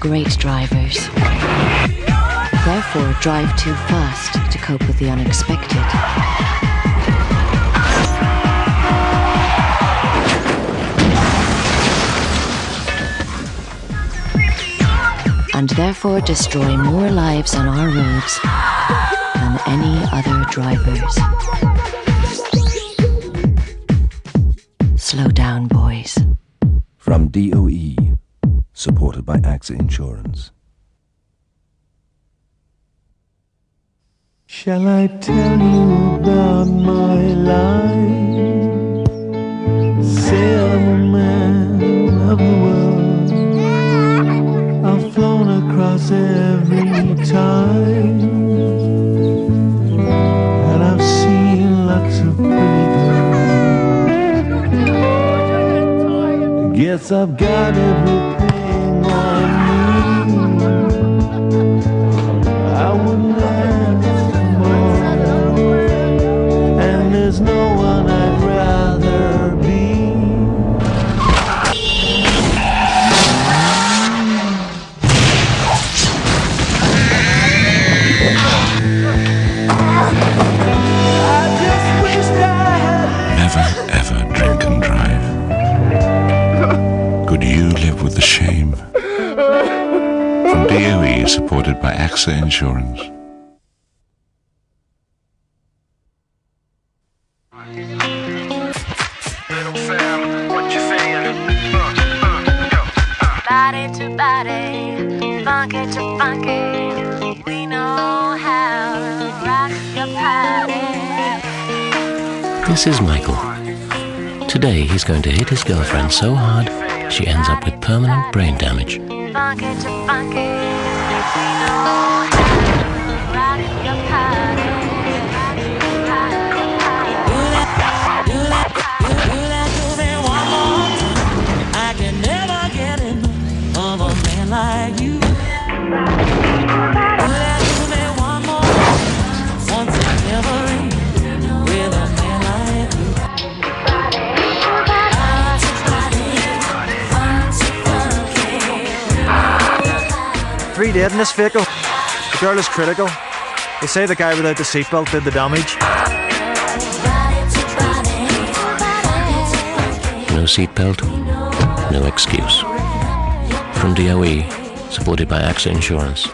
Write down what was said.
great drivers. Therefore, drive too fast to cope with the unexpected. And therefore destroy more lives on our roads than any other drivers. Slow down, boys. From DOE, supported by AXA Insurance. Shall I tell you about my life? Say I'm a man of the world. I've flown across every time, and I've seen lots of pretty girls. I guess I've got everything I need. I wouldn't ask for more, and there's no one I'd rather be. Never ever drink and drive. Could you live with the shame? From DOE, supported by AXA Insurance. Body to body, funky to funky, we know how to rock your party. This is Michael. Today he's going to hit his girlfriend so hard she ends up with permanent brain damage. Funky to funky, we know how to rock your party. I can never get enough of a man like you. Do me one more, once and never end, with a man like you. Three dead in this vehicle. The girl is critical. They say the guy without the seatbelt did the damage. No seatbelt, no excuse. From DOE, supported by AXA Insurance.